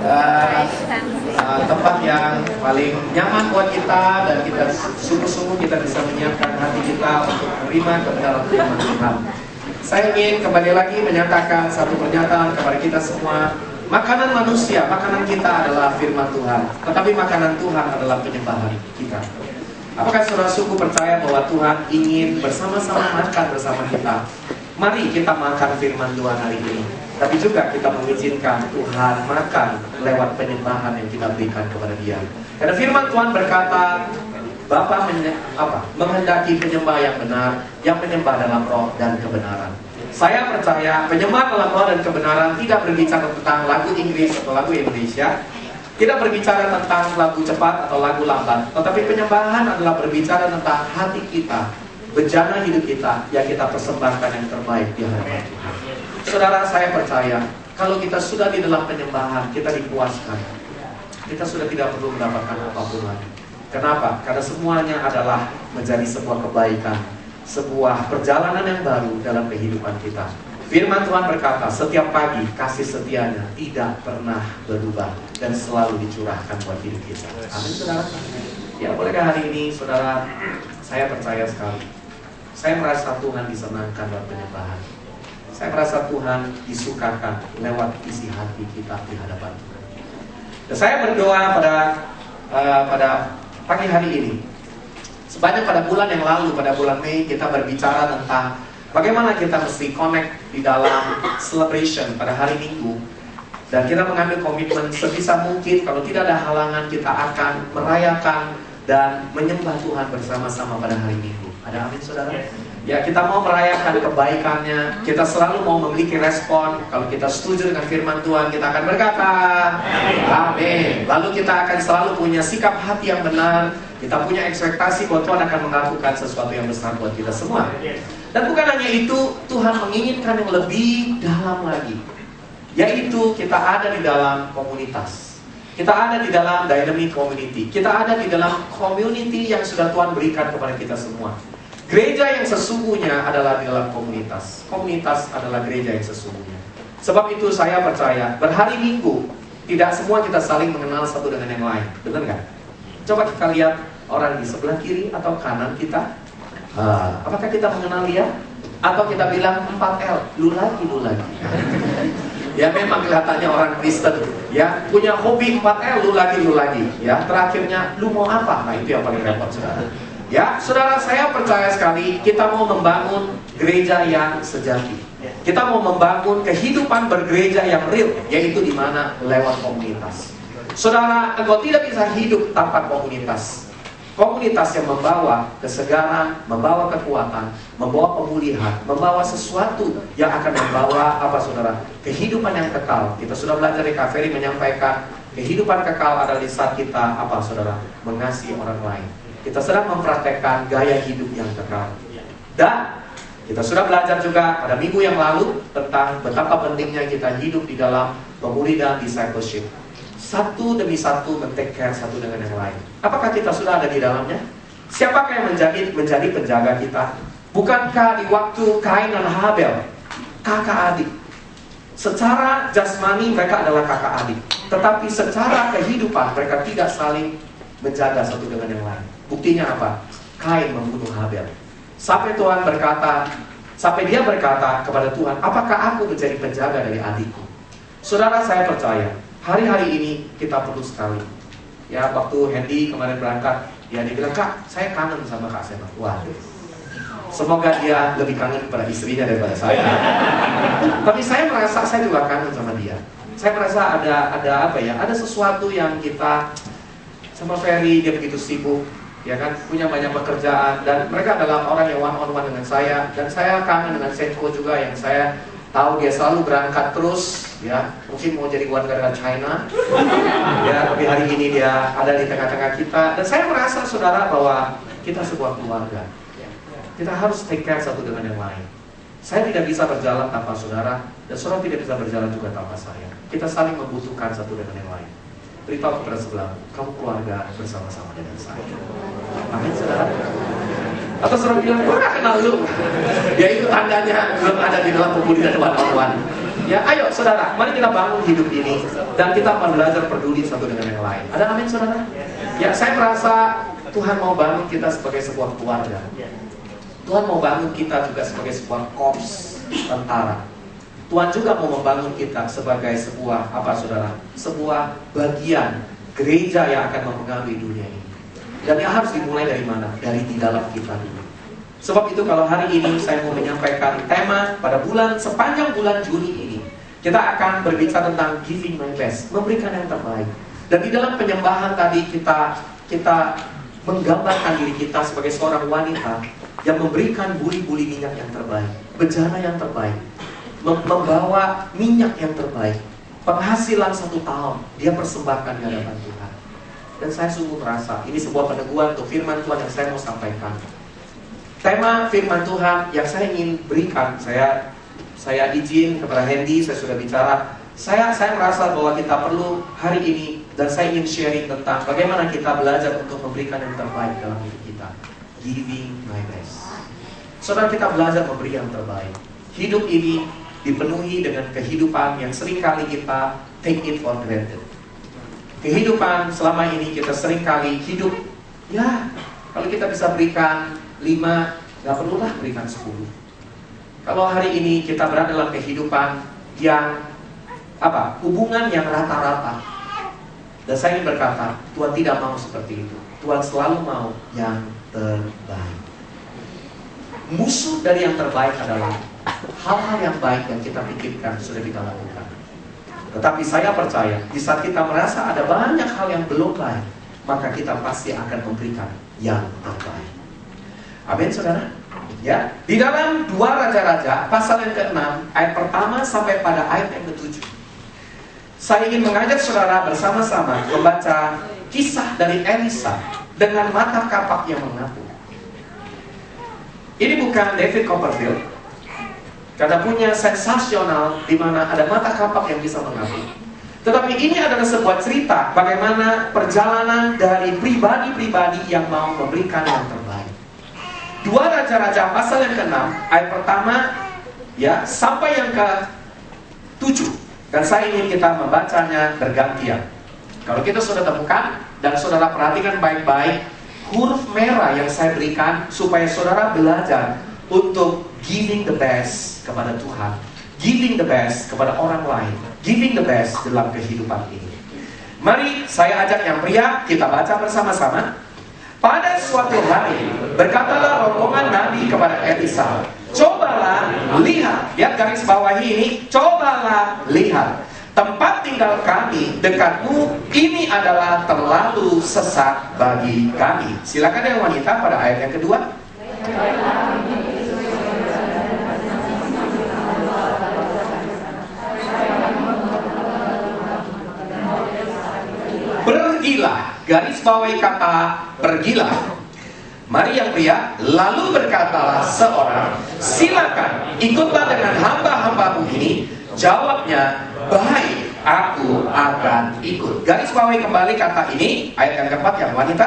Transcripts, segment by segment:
uh, tempat yang paling nyaman buat kita, dan kita sungguh-sungguh kita bisa menyiapkan hati kita untuk menerima kebenaran firman Tuhan. Saya ingin kembali lagi menyatakan satu pernyataan kepada kita semua. Makanan manusia, makanan kita adalah firman Tuhan, tetapi makanan Tuhan adalah penyembahan kita. Apakah saudara sungguh percaya bahwa Tuhan ingin bersama-sama makan bersama kita? Mari kita makan firman Tuhan hari ini, tapi juga kita mengizinkan Tuhan makan lewat penyembahan yang kita berikan kepada Dia. Karena firman Tuhan berkata, Bapa menghendaki penyembah yang benar, yang menyembah dalam roh dan kebenaran. Saya percaya penyembah dalam roh dan kebenaran tidak berbicara tentang lagu Inggris atau lagu Indonesia, tidak berbicara tentang lagu cepat atau lagu lambat, tetapi penyembahan adalah berbicara tentang hati kita, bejana hidup kita yang kita persembahkan yang terbaik di hadapan Tuhan. Saudara, saya percaya kalau kita sudah di dalam penyembahan, kita dipuaskan, kita sudah tidak perlu mendapatkan apapun lagi. Kenapa? Karena semuanya adalah menjadi sebuah kebaikan, sebuah perjalanan yang baru dalam kehidupan kita. Firman Tuhan berkata, setiap pagi kasih setianya tidak pernah berubah dan selalu dicurahkan buat hidup kita. Amin, saudara. Ya, bolehkah hari ini, saudara, saya percaya sekali, saya merasa Tuhan disenangkan lewat penyembahan. Saya merasa Tuhan disukakan lewat isi hati kita di hadapan Tuhan. Dan saya berdoa pada pagi hari ini, sebanyak pada bulan yang lalu, pada bulan Mei, kita berbicara tentang bagaimana kita mesti connect di dalam celebration pada hari Minggu. Dan kita mengambil komitmen sebisa mungkin, kalau tidak ada halangan, kita akan merayakan dan menyembah Tuhan bersama-sama pada hari Minggu. Ada amin, saudara? Ya, kita mau merayakan kebaikannya. Kita selalu mau memiliki respon. Kalau kita setuju dengan firman Tuhan, kita akan berkata amin. Lalu kita akan selalu punya sikap hati yang benar. Kita punya ekspektasi bahwa Tuhan akan melakukan sesuatu yang besar buat kita semua. Dan bukan hanya itu, Tuhan menginginkan yang lebih dalam lagi, yaitu kita ada di dalam komunitas. Kita ada di dalam dynamic community. Kita ada di dalam community yang sudah Tuhan berikan kepada kita semua. Gereja yang sesungguhnya adalah di dalam komunitas. Komunitas adalah gereja yang sesungguhnya. Sebab itu saya percaya berhari Minggu tidak semua kita saling mengenal satu dengan yang lain. Benar nggak? Coba kita lihat orang di sebelah kiri atau kanan kita. Apakah kita mengenal dia? Atau kita bilang 4L, lu lagi. Ya, memang kelihatannya orang Kristen, ya, punya hobi 4L, lu lagi. Ya, terakhirnya lu mau apa? Nah, itu yang paling repot, saudara. Ya, saudara, saya percaya sekali kita mau membangun gereja yang sejati. Kita mau membangun kehidupan bergereja yang real, yaitu di mana lewat komunitas. Saudara, engkau tidak bisa hidup tanpa komunitas. Komunitas yang membawa kesegaran, membawa kekuatan, membawa pemulihan, membawa sesuatu yang akan membawa apa, saudara? Kehidupan yang kekal. Kita sudah belajar di Kak Ferry menyampaikan kehidupan kekal adalah di saat kita apa, saudara? Mengasihi orang lain. Kita sedang mempraktekkan gaya hidup yang kekal. Dan kita sudah belajar juga pada minggu yang lalu tentang betapa pentingnya kita hidup di dalam pemulihan discipleship. Satu demi satu men-take care satu dengan yang lain. Apakah kita sudah ada di dalamnya? Siapakah yang menjadi penjaga kita? Bukankah di waktu Kain dan Habel, kakak adik? Secara jasmani mereka adalah kakak adik, tetapi secara kehidupan mereka tidak saling menjaga satu dengan yang lain. Buktinya apa? Kain membunuh Habel. Sampai dia berkata kepada Tuhan, apakah aku menjadi penjaga dari adikku? Saudara, saya percaya hari-hari ini kita perlu sekali. Ya, waktu Hendy kemarin berangkat, dia bilang, Kak, saya kangen sama Kak Sena. Waduh, semoga dia lebih kangen kepada istrinya daripada saya. Tapi saya merasa saya juga kangen sama dia. Saya merasa ada sesuatu yang kita sama Ferry, dia begitu sibuk, ya kan, punya banyak pekerjaan, dan mereka adalah orang yang one on one dengan saya, dan saya kangen dengan Senko juga, yang saya tahu dia selalu berangkat terus, ya, mungkin mau jadi warga negara China, ya, tapi hari ini dia ada di tengah-tengah kita, dan saya merasa, saudara, bahwa kita sebuah keluarga. Kita harus take care satu dengan yang lain. Saya tidak bisa berjalan tanpa saudara, dan saudara tidak bisa berjalan juga tanpa saya. Kita saling membutuhkan satu dengan yang lain. Beritahu kepada sebelahmu, kamu keluarga bersama-sama dengan saya. Amin, saudara. Atau saudara bilang, gue gak kenal lu. Ya, itu tandanya belum ada di dalam pemulihan one on one. Ya, ayo saudara, mari kita bangun hidup ini dan kita belajar peduli satu dengan yang lain. Ada amin saudara? Ya, saya merasa Tuhan mau bangun kita sebagai sebuah keluarga. Tuhan mau bangun kita juga sebagai sebuah korps tentara. Tuhan juga mau membangun kita sebagai sebuah apa saudara? Sebuah bagian gereja yang akan mempengaruhi dunia ini. Dan yang harus dimulai dari mana? Dari di dalam kita dulu. Sebab itu kalau hari ini saya mau menyampaikan tema pada sepanjang bulan Juni ini, kita akan berbicara tentang giving my best, memberikan yang terbaik. Dan di dalam penyembahan tadi kita menggambarkan diri kita sebagai seorang wanita yang memberikan buli-buli minyak yang terbaik, bejana yang terbaik, membawa minyak yang terbaik, penghasilan 1 tahun dia persembahkan di hadapan Tuhan. Dan saya sungguh merasa ini sebuah peneguhan untuk firman Tuhan yang saya mau sampaikan. Tema firman Tuhan yang saya ingin berikan, saya izin kepada Hendy, saya sudah bicara. Saya merasa bahwa kita perlu hari ini, dan saya ingin sharing tentang bagaimana kita belajar untuk memberikan yang terbaik dalam hidup kita. Giving my best. Saudara, kita belajar memberi yang terbaik. Hidup ini dipenuhi dengan kehidupan yang seringkali kita take it for granted. Kehidupan selama ini kita seringkali hidup, ya kalau kita bisa berikan 5, gak perlulah berikan 10. Kalau hari ini kita berada dalam kehidupan yang hubungan yang rata-rata, dan saya ingin berkata, Tuhan tidak mau seperti itu. Tuhan selalu mau yang terbaik. Musuh dari yang terbaik adalah hal-hal yang baik yang kita pikirkan sudah kita lakukan. Tetapi saya percaya, di saat kita merasa ada banyak hal yang belum baik, maka kita pasti akan memberikan yang terbaik. Amin saudara? Ya, di dalam 2 Raja-Raja pasal yang ke-6 ayat pertama sampai pada ayat yang ke-7, saya ingin mengajak saudara bersama-sama membaca kisah dari Elisa dengan mata kapak yang mengapung. Ini bukan David Copperfield, karena punya sensasional di mana ada mata kapak yang bisa mengapung. Tetapi ini adalah sebuah cerita bagaimana perjalanan dari pribadi-pribadi yang mau memberikan yang terbaik. 2 Raja-Raja pasal yang ke-6 ayat pertama ya sampai yang ke-7. Dan saya ingin kita membacanya bergantian. Kalau kita sudah temukan dan saudara perhatikan baik-baik huruf merah yang saya berikan supaya saudara belajar untuk giving the best kepada Tuhan, giving the best kepada orang lain, giving the best dalam kehidupan ini. Mari saya ajak yang pria, kita baca bersama-sama. Pada suatu hari berkatalah rombongan Nabi kepada Elisa, cobalah lihat, lihat garis bawahi ini, cobalah lihat, tempat tinggal kami dekatmu ini adalah terlalu sesat bagi kami. Silakan yang wanita pada ayat yang kedua. Pergilah, garis bawahi kata pergilah. Mari yang pria, lalu berkatalah seorang, silakan ikutlah dengan hamba-hambamu ini. Jawabnya, baik, aku akan ikut. Garis bawahi kembali kata ini, ayat yang keempat yang wanita.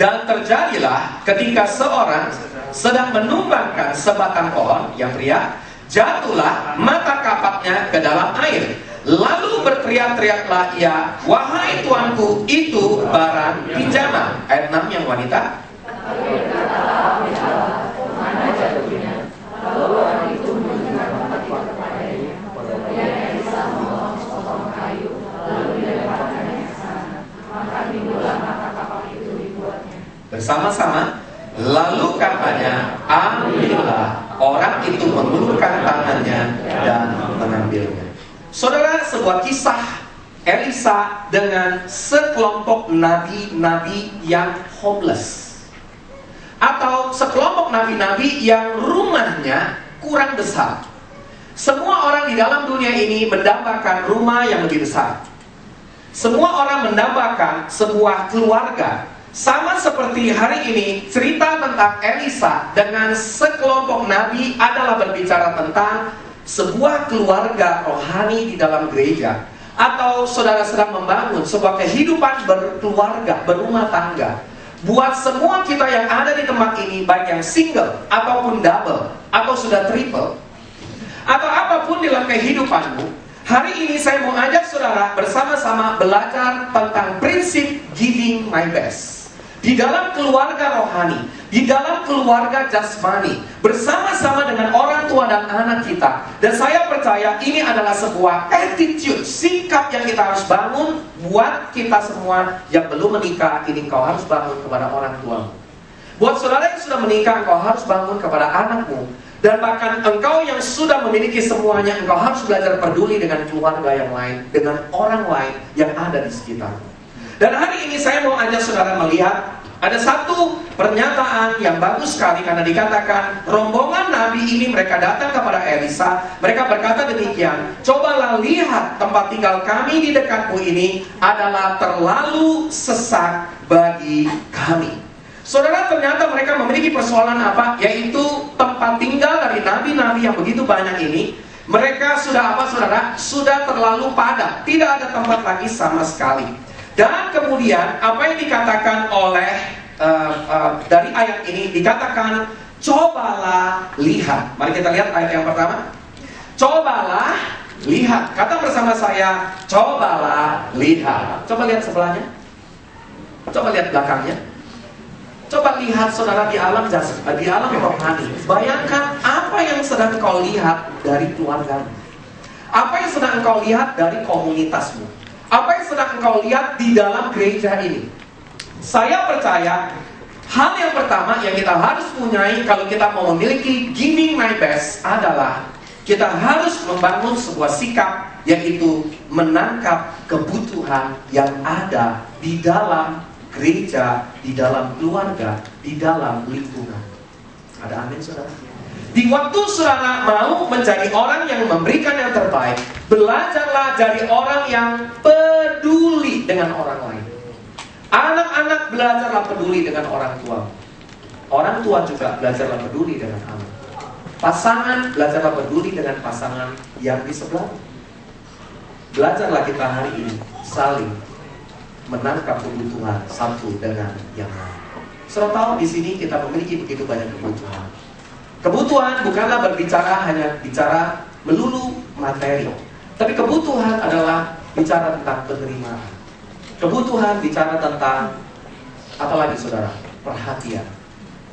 Dan terjadilah ketika seorang sedang menumbangkan sebatang pohon, yang pria, jatuhlah mata kapaknya ke dalam air. Lalu berteriak-teriaklah ia, wahai tuanku, itu barang pinjaman. Ayat 6 yang wanita. Bersama-sama, lalu katanya, ambillah. Orang itu mengulurkan tangannya dan mengambilnya. Saudara, sebuah kisah Elisa dengan sekelompok nabi-nabi yang homeless, atau sekelompok nabi-nabi yang rumahnya kurang besar. Semua orang di dalam dunia ini mendambakan rumah yang lebih besar. Semua orang mendambakan sebuah keluarga. Sama seperti hari ini, cerita tentang Elisa dengan sekelompok nabi adalah berbicara tentang sebuah keluarga rohani di dalam gereja. Atau saudara sedang membangun sebuah kehidupan berkeluarga, berumah tangga. buat semua kita yang ada di tempat ini, baik yang single ataupun double atau sudah triple atau apapun dalam kehidupanmu, hari ini saya mau ajak saudara bersama-sama belajar tentang prinsip giving my best. Di dalam keluarga rohani, di dalam keluarga jasmani, bersama-sama dengan orang tua dan anak kita. Dan saya percaya ini adalah sebuah attitude, sikap yang kita harus bangun buat kita semua yang belum menikah. Ini kau harus bangun kepada orang tuamu. Buat saudara yang sudah menikah, engkau harus bangun kepada anakmu. Dan bahkan engkau yang sudah memiliki semuanya, engkau harus belajar peduli dengan keluarga yang lain, dengan orang lain yang ada di sekitarmu. Dan hari ini saya mau ajak saudara melihat ada satu pernyataan yang bagus sekali, karena dikatakan rombongan nabi ini mereka datang kepada Elisa. Mereka berkata demikian, cobalah lihat tempat tinggal kami di dekatmu ini adalah terlalu sesak bagi kami. Saudara, ternyata mereka memiliki persoalan apa? Yaitu tempat tinggal dari nabi-nabi yang begitu banyak ini. Mereka sudah apa saudara? Sudah terlalu padat, tidak ada tempat lagi sama sekali. Dan kemudian apa yang dikatakan oleh dari ayat ini, dikatakan cobalah lihat. Mari kita lihat ayat yang pertama. Cobalah lihat. Kata bersama saya, cobalah lihat. Coba lihat sebelahnya. Coba lihat belakangnya. Coba lihat saudara di alam di alam rohani. Bayangkan apa yang sedang kau lihat dari keluargamu. Apa yang sedang kau lihat dari komunitasmu. Apa yang sedang engkau lihat di dalam gereja ini? Saya percaya hal yang pertama yang kita harus punyai kalau kita mau memiliki giving my best adalah kita harus membangun sebuah sikap, yaitu menangkap kebutuhan yang ada di dalam gereja, di dalam keluarga, di dalam lingkungan. Ada amin saudara? Di waktu saudara mau menjadi orang yang memberikan yang terbaik, belajarlah jadi orang yang peduli dengan orang lain. Anak-anak belajarlah peduli dengan orang tua. Orang tua juga belajarlah peduli dengan anak. Pasangan belajarlah peduli dengan pasangan yang di sebelah. Belajarlah kita hari ini saling menangkap kebutuhan satu dengan yang lain. Saudara tahu di sini kita memiliki begitu banyak kebutuhan. Kebutuhan bukanlah berbicara hanya bicara melulu materi, tapi kebutuhan adalah bicara tentang penerimaan. Kebutuhan bicara tentang apa lagi saudara? Perhatian.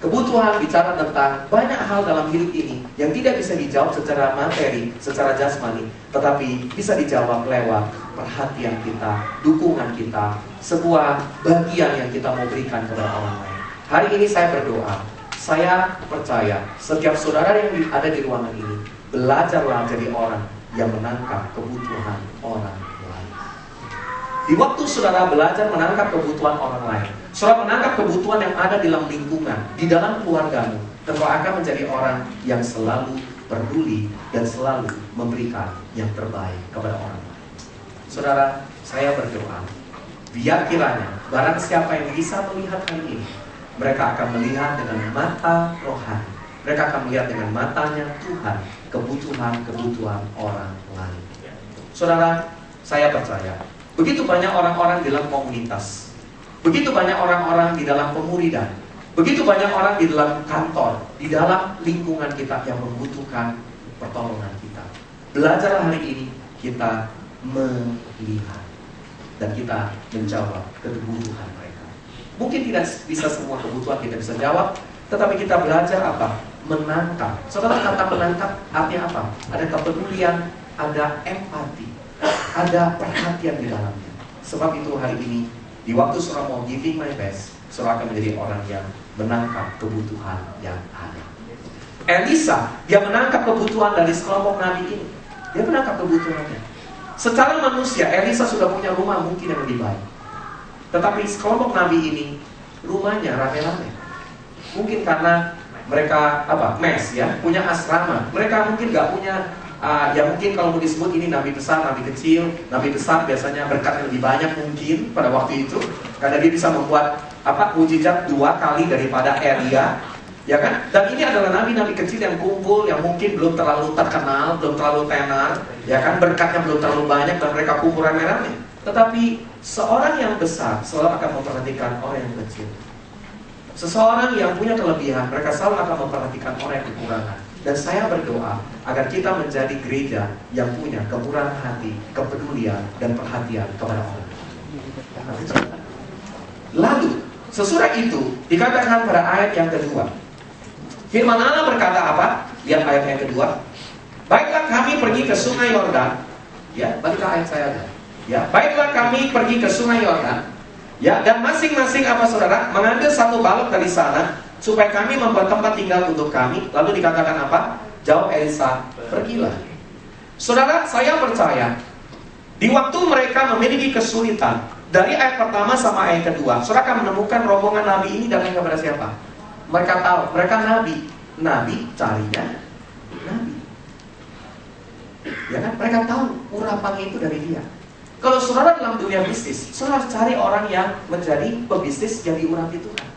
Kebutuhan bicara tentang banyak hal dalam hidup ini yang tidak bisa dijawab secara materi, secara jasmani, tetapi bisa dijawab lewat perhatian kita, dukungan kita, sebuah bagian yang kita mau berikan kepada orang lain. Hari ini saya berdoa, saya percaya setiap saudara yang ada di ruangan ini belajarlah jadi orang yang menangkap kebutuhan orang lain. Di waktu saudara belajar menangkap kebutuhan orang lain, saudara menangkap kebutuhan yang ada di dalam lingkungan, di dalam keluargamu, engkau akan menjadi orang yang selalu peduli dan selalu memberikan yang terbaik kepada orang lain. Saudara, saya berdoa, biar kiranya barang siapa yang bisa melihat hari ini, mereka akan melihat dengan mata rohani. Mereka akan melihat dengan matanya Tuhan kebutuhan-kebutuhan orang lain. Saudara, saya percaya begitu banyak orang-orang di dalam komunitas, begitu banyak orang-orang di dalam pemuridan, begitu banyak orang di dalam kantor, di dalam lingkungan kita yang membutuhkan pertolongan kita. Belajarlah hari ini kita melihat dan kita menjawab kebutuhan mereka. Mungkin tidak bisa semua kebutuhan kita bisa jawab, tetapi kita belajar apa? Menangkap. Saudara, kata menangkap artinya apa? Ada kepedulian, ada empati, ada perhatian di dalamnya. Sebab itu hari ini, di waktu saudara mau giving my best, saudara akan menjadi orang yang menangkap kebutuhan yang ada. Elisa, dia menangkap kebutuhan dari sekelompok nabi ini. Dia menangkap kebutuhannya. Secara manusia, Elisa sudah punya rumah mungkin yang lebih baik. Tetapi sekelompok nabi ini rumahnya rame-rame. Mungkin karena mereka mes ya, punya asrama. Mereka mungkin gak punya ya mungkin kalau mau disebut ini nabi besar, nabi kecil. Nabi besar biasanya berkatnya lebih banyak mungkin pada waktu itu, karena dia bisa membuat mujizat 2 kali daripada Elia, ya kan? Dan ini adalah nabi-nabi kecil yang kumpul, yang mungkin belum terlalu terkenal, belum terlalu tenar, ya kan? Berkatnya belum terlalu banyak dan mereka kumpul rame-rame. Tetapi seorang yang besar selalu akan memperhatikan orang yang kecil. Seseorang yang punya kelebihan, mereka selalu akan memperhatikan orang yang kekurangan. Dan saya berdoa agar kita menjadi gereja yang punya kemurahan hati, kepedulian, dan perhatian kepada orang. Lalu, sesudah itu dikatakan pada ayat yang kedua. Firman Allah berkata apa? Lihat ayat yang kedua. Baiklah kami pergi ke sungai Yordan. Ya, baliklah ayat saya. Ya, baiklah kami pergi ke sungai Yordan. Ya, dan masing-masing apa saudara mengambil satu balok dari sana supaya kami membuat tempat tinggal untuk kami. Lalu dikatakan apa? Jawab Elisa, pergilah. Saudara, saya percaya di waktu mereka memiliki kesulitan dari ayat pertama sama ayat kedua, saudara akan menemukan rombongan nabi ini datang kepada siapa? Mereka tahu, mereka nabi. Nabi carinya nabi. Ya kan? Mereka tahu urapannya itu dari dia. Kalau saudara dalam dunia bisnis, saudara harus cari orang yang menjadi pebisnis yang diurapi Tuhan.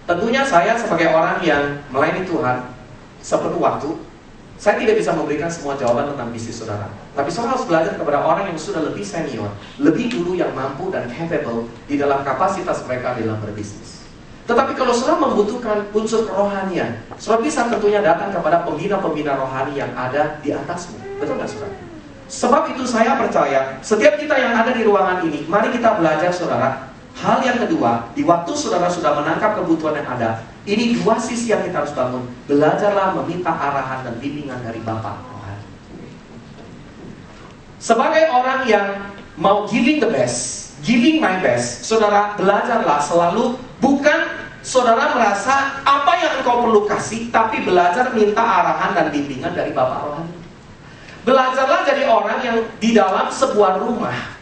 Tentunya saya sebagai orang yang melayani Tuhan sepenuh waktu, saya tidak bisa memberikan semua jawaban tentang bisnis saudara. Tapi saudara harus belajar kepada orang yang sudah lebih senior, lebih dulu yang mampu dan capable di dalam kapasitas mereka dalam berbisnis. Tetapi kalau saudara membutuhkan unsur kerohanian, saudara bisa tentunya datang kepada pembina-pembina rohani yang ada di atasmu. Betul nggak saudara? Sebab itu saya percaya setiap kita yang ada di ruangan ini, mari kita belajar saudara. Hal yang kedua, di waktu saudara sudah menangkap kebutuhan yang ada, ini dua sisi yang kita harus bangun. Belajarlah meminta arahan dan bimbingan dari Bapa rohani. Sebagai orang yang mau giving the best, giving my best, saudara belajarlah selalu bukan saudara merasa apa yang engkau perlu kasih, tapi belajar minta arahan dan bimbingan dari Bapa rohani. Belajarlah jadi orang yang di dalam sebuah rumah.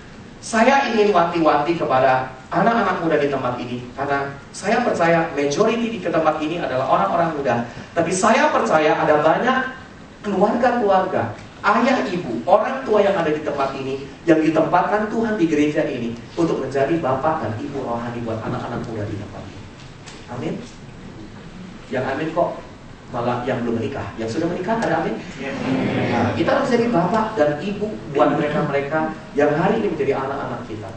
Saya ingin wanti-wanti kepada anak-anak muda di tempat ini, karena saya percaya majority di tempat ini adalah orang-orang muda. Tapi saya percaya ada banyak keluarga-keluarga, ayah, ibu, orang tua yang ada di tempat ini, yang ditempatkan Tuhan di gereja ini untuk menjadi bapak dan ibu rohani buat anak-anak muda di tempat ini. Amin. Yang amin kok malah yang belum menikah. Yang sudah menikah ada amin. Nah, kita harus jadi bapak dan ibu buat mereka-mereka yang hari ini menjadi anak-anak kita.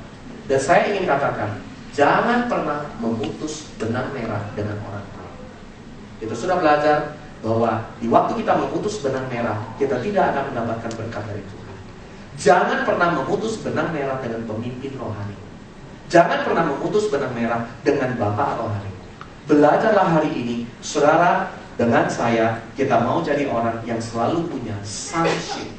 Dan saya ingin katakan, jangan pernah memutus benang merah dengan orang tua. Kita sudah belajar bahwa di waktu kita memutus benang merah, kita tidak akan mendapatkan berkat dari Tuhan. Jangan pernah memutus benang merah dengan pemimpin rohani. Jangan pernah memutus benang merah dengan bapak rohani. Belajarlah hari ini, saudara, dengan saya, kita mau jadi orang yang selalu punya sonship,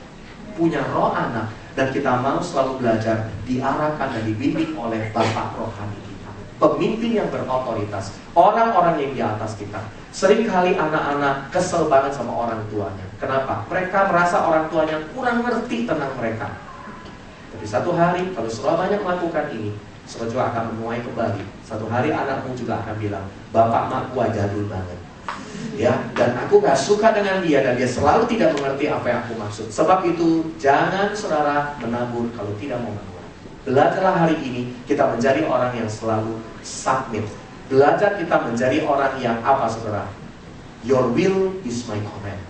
punya roh anak, dan kita mau selalu belajar diarahkan dan dibimbing oleh Bapak rohani kita, pemimpin yang berotoritas, orang-orang yang di atas kita. Seringkali anak-anak kesel banget sama orang tuanya. Kenapa? Mereka merasa orang tuanya kurang ngerti tentang mereka. Tapi satu hari, kalau saudara banyak melakukan ini, saudara juga akan menuai kembali. Satu hari anakmu juga akan bilang, Bapak mak gua jadul banget. Ya, dan aku gak suka dengan dia, dan dia selalu tidak mengerti apa yang aku maksud. Sebab itu jangan saudara menabur kalau tidak mau menabur. Belajarlah hari ini kita menjadi orang yang selalu submit. Belajar kita menjadi orang yang apa saudara? Your will is my command.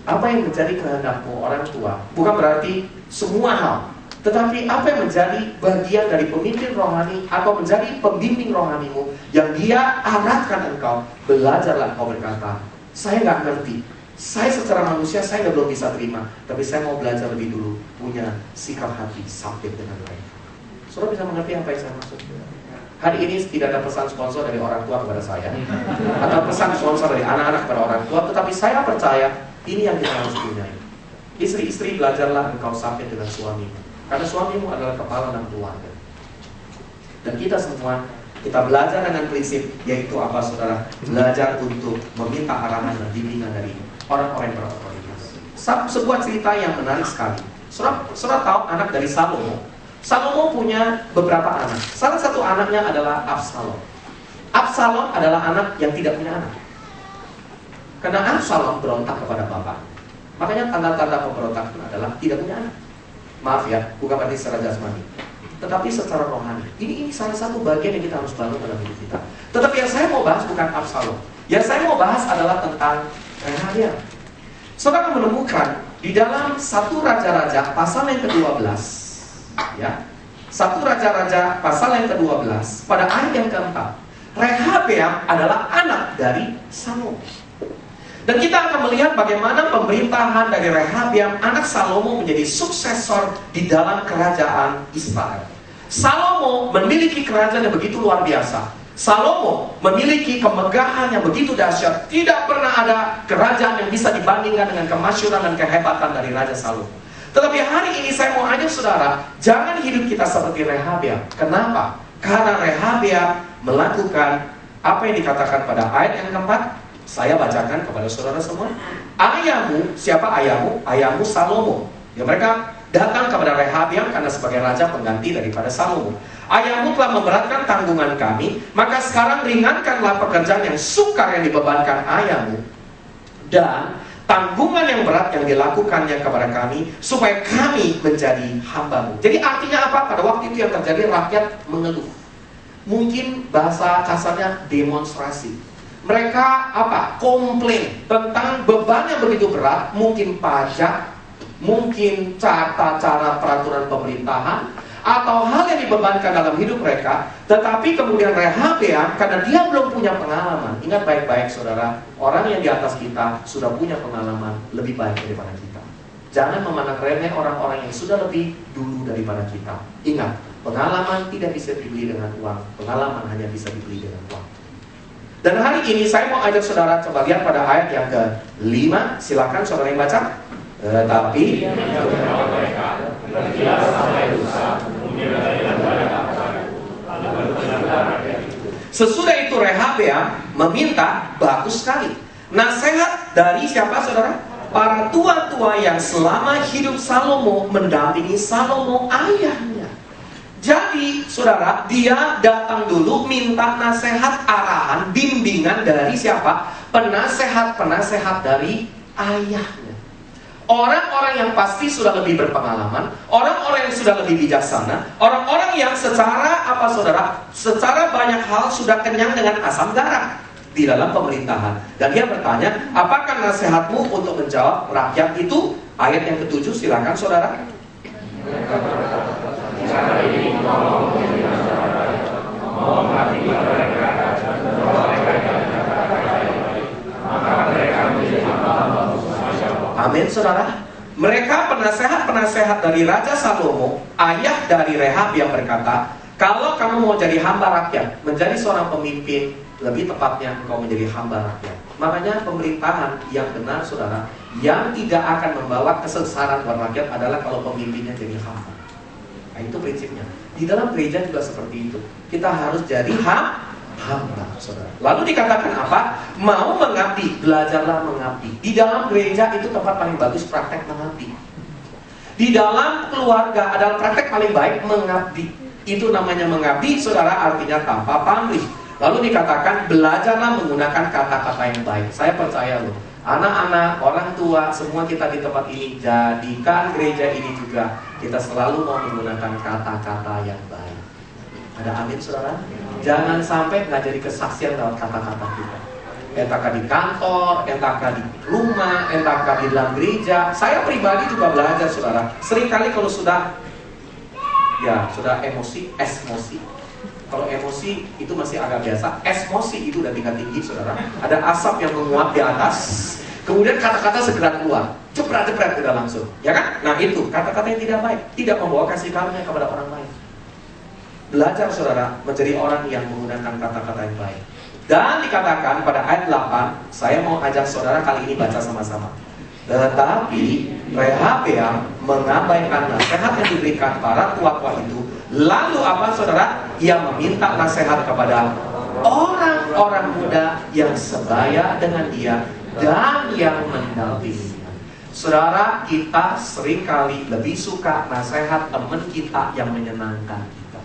Apa yang menjadi kehendakmu orang tua bukan berarti semua hal, tetapi apa yang menjadi bagian dari pemimpin rohani atau menjadi pembimbing rohanimu yang dia arahkan engkau. Belajarlah engkau berkata, saya nggak ngerti, saya secara manusia saya nggak belum bisa terima, tapi saya mau belajar lebih dulu, punya sikap hati sampai dengan mereka. Saudara bisa mengerti apa yang saya maksud? Hari ini tidak ada pesan sponsor dari orang tua kepada saya, atau pesan sponsor dari anak-anak kepada orang tua, tetapi saya percaya ini yang kita harus punya. Istri-istri, belajarlah engkau sampai dengan suamimu, karena suamimu adalah kepala dan keluarga. Dan kita semua, kita belajar dengan prinsip, yaitu apa saudara? Belajar untuk meminta arahan dan bimbingan dari orang-orang yang berotoritas. Sebuah cerita yang menarik sekali. Saudara tahu anak dari Salomo. Salomo punya beberapa anak. Salah satu anaknya adalah Absalom. Absalom adalah anak yang tidak punya anak. Karena Absalom berontak kepada bapak. Makanya tanda-tanda pemberontakan adalah tidak punya anak. Maaf ya, bukan berarti secara jasmani, tetapi secara rohani. Ini salah satu bagian yang kita harus bangun dalam hidup kita. Tetapi yang saya mau bahas bukan Absalom. Yang saya mau bahas adalah tentang Rehabiam. Saudara menemukan di dalam 1 Raja-Raja pasal yang ke-12, ya, 1 Raja-Raja pasal yang ke-12 pada ayat yang ke-4. Rehabeam adalah anak dari Salomo. Dan kita akan melihat bagaimana pemerintahan dari Rehabeam anak Salomo menjadi suksesor di dalam kerajaan Israel. Salomo memiliki kerajaan yang begitu luar biasa. Salomo memiliki kemegahan yang begitu dahsyat. Tidak pernah ada kerajaan yang bisa dibandingkan dengan kemasyhuran dan kehebatan dari Raja Salomo. Tetapi hari ini saya mau ajak saudara, jangan hidup kita seperti Rehabeam. Kenapa? Karena Rehabeam melakukan apa yang dikatakan pada ayat yang keempat. Saya bacakan kepada saudara semua. Ayahmu, siapa ayahmu? Ayahmu Salomo. Ya, mereka datang kepada Rehabeam karena sebagai raja pengganti daripada Salomo. Ayahmu telah memberatkan tanggungan kami, maka sekarang ringankanlah pekerjaan yang sukar yang dibebankan ayahmu, dan tanggungan yang berat yang dilakukannya kepada kami, supaya kami menjadi hambamu. Jadi artinya apa? Pada waktu itu yang terjadi, rakyat mengeluh. Mungkin bahasa kasarnya demonstrasi. Mereka komplain tentang beban yang begitu berat, mungkin pajak, mungkin tata cara peraturan pemerintahan, atau hal yang dibebankan dalam hidup mereka. Tetapi kemudian Rehabeam, karena dia belum punya pengalaman, ingat baik-baik saudara, orang yang di atas kita sudah punya pengalaman lebih baik daripada kita. Jangan memandang remeh orang-orang yang sudah lebih dulu daripada kita. Ingat, pengalaman tidak bisa dibeli dengan uang, pengalaman hanya bisa dibeli dengan uang. Dan hari ini saya mau ajak saudara coba lihat pada ayat yang ke-5. Silakan saudara yang baca. Tetapi sesudah itu Rehabeam meminta, bagus sekali, nasihat dari siapa saudara? Para tua-tua yang selama hidup Salomo mendampingi Salomo ayahnya. Jadi, saudara, dia datang dulu minta nasihat, arahan, bimbingan dari siapa? Penasehat-penasehat dari ayahnya. Orang-orang yang pasti sudah lebih berpengalaman, orang-orang yang sudah lebih bijaksana, orang-orang yang secara secara banyak hal sudah kenyang dengan asam garam di dalam pemerintahan. Dan dia bertanya, apakah nasihatmu untuk menjawab rakyat itu? Ayat yang ke-7, silakan saudara. Amin saudara. Mereka penasehat-penasehat dari Raja Salomo, ayah dari Rehabeam, berkata, kalau kamu mau jadi hamba rakyat, menjadi seorang pemimpin, lebih tepatnya engkau menjadi hamba rakyat. Makanya pemerintahan yang benar saudara, yang tidak akan membawa kesesaran buat rakyat adalah kalau pemimpinnya jadi hamba. Nah, itu prinsipnya. Di dalam gereja juga seperti itu. Kita harus jadi hamba, saudara. Lalu dikatakan apa? Mau mengabdi, belajarlah mengabdi. Di dalam gereja itu tempat paling bagus praktek mengabdi. Di dalam keluarga adalah praktek paling baik mengabdi. Itu namanya mengabdi, saudara, artinya tanpa pamrih. Lalu dikatakan belajarlah menggunakan kata-kata yang baik. Saya percaya loh, anak-anak, orang tua, semua kita di tempat ini, jadikan gereja ini juga kita selalu mau menggunakan kata-kata yang baik. Ada amin saudara? Jangan sampai nggak jadi kesaksian dalam kata-kata kita. Entahkah di kantor, entahkah di rumah, entahkah di dalam gereja. Saya pribadi juga belajar saudara. Seringkali kalau sudah emosi. Kalau emosi itu masih agak biasa, esmosi itu udah tingkat tinggi saudara. Ada asap yang menguap di atas, kemudian kata-kata segera keluar, jepret-jepret udah langsung, ya kan? Nah itu kata-kata yang tidak baik, tidak membawa kasih karunia kepada orang lain. Belajar saudara menjadi orang yang menggunakan kata-kata yang baik. Dan dikatakan pada ayat 8, saya mau ajak saudara kali ini baca sama-sama. Tetapi Rehabeam mengabaikan nasihat yang diberikan para tua-tua itu. Lalu apa saudara? Ia meminta nasihat kepada orang-orang muda yang sebaya dengan dia dan yang mendampinginya. Saudara, kita seringkali lebih suka nasihat teman kita yang menyenangkan kita.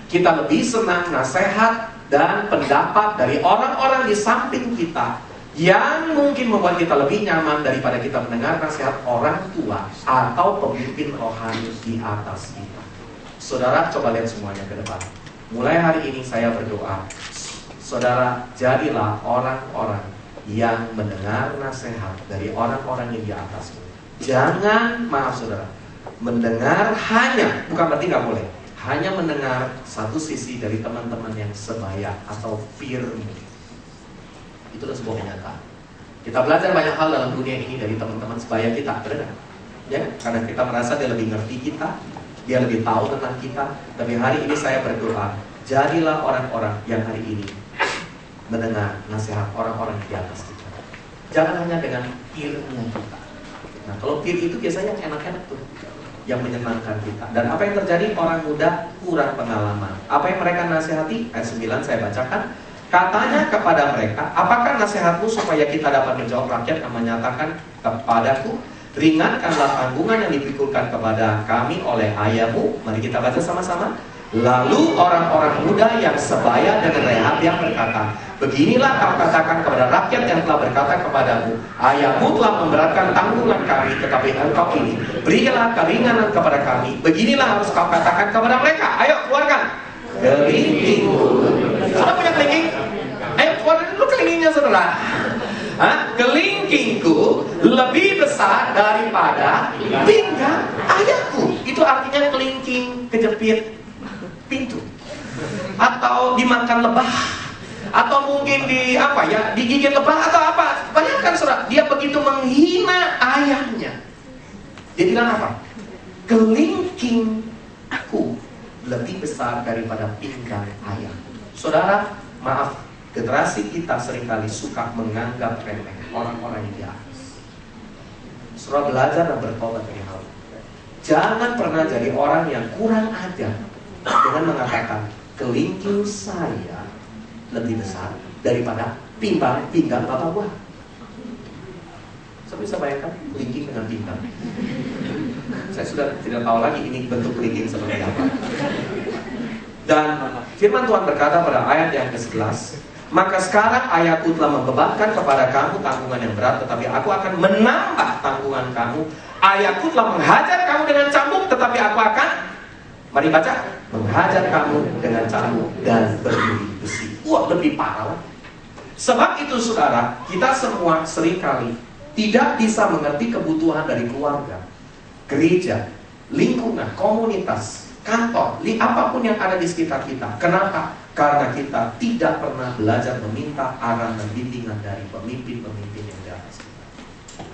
Kita lebih senang nasihat dan pendapat dari orang-orang di samping kita yang mungkin membuat kita lebih nyaman daripada kita mendengar nasihat orang tua atau pemimpin rohani di atas kita. Saudara, coba lihat semuanya ke depan. Mulai hari ini saya berdoa, saudara, jadilah orang-orang yang mendengar nasihat dari orang-orang yang di atasmu. Jangan, maaf saudara, mendengar hanya, bukan berarti nggak boleh, hanya mendengar satu sisi dari teman-teman yang sebaya atau peermu. Itulah sebuah kenyataan. Kita belajar banyak hal dalam dunia ini dari teman-teman sebaya kita, benar? Ya, karena kita merasa dia lebih ngerti kita, dia lebih tahu tentang kita. Tapi hari ini saya berdoa, jadilah orang-orang yang hari ini mendengar nasihat orang-orang di atas kita. Jangan hanya dengan peer-nya kita. Nah, kalau peer itu biasanya yang enak-enak tuh, yang menyenangkan kita. Dan apa yang terjadi? Orang muda kurang pengalaman. Apa yang mereka nasihati? Ayat 9 saya bacakan. Katanya kepada mereka, apakah nasihatmu supaya kita dapat menjawab rakyat yang menyatakan kepadaku, ringankanlah tanggungan yang dipikulkan kepada kami oleh ayahmu. Mari kita baca sama-sama. Lalu orang-orang muda yang sebaya dengan Rehab yang berkata, beginilah kau katakan kepada rakyat yang telah berkata kepadamu, ayahmu telah memberatkan tanggungan kami, tetapi engkau ini berilah keringanan kepada kami. Beginilah harus kau katakan kepada mereka. Ayo keluarkan kelingking. Saudara punya kelingking? Ayo keluarkan dulu kelingkingnya, saudara. Kelingkingku lebih besar daripada pinggang ayahku. Itu artinya kelingking kejepit pintu, atau dimakan lebah, atau mungkin digigit lebah atau apa. Bayangkan saudara, dia begitu menghina ayahnya. Dia bilang apa? Kelingkingku lebih besar daripada pinggang ayah. Saudara, maaf, generasi kita seringkali suka menganggap remeh orang-orang yang di atas. Saudara belajar dan bertobat dari hal itu. Jangan pernah jadi orang yang kurang ajar dengan mengatakan kelingking saya lebih besar daripada pinggang bapak gua. Saya bisa bayangkan kelingking dengan pinggang. Saya sudah tidak tahu lagi ini bentuk kelingking seperti apa. Dan firman Tuhan berkata pada ayat yang ke-11, maka sekarang ayahku telah membebankan kepada kamu tanggungan yang berat, tetapi aku akan menambah tanggungan kamu. Ayahku telah menghajar kamu dengan cambuk, tetapi aku akan, mari baca, menghajar kamu dengan cambuk dan berduri besi. Wah, lebih parah. Sebab itu saudara, kita semua seringkali tidak bisa mengerti kebutuhan dari keluarga, gereja, lingkungan, komunitas, kantor, apapun yang ada di sekitar kita. Kenapa? Karena kita tidak pernah belajar meminta arahan dan bimbingan dari pemimpin-pemimpin yang di atas kita.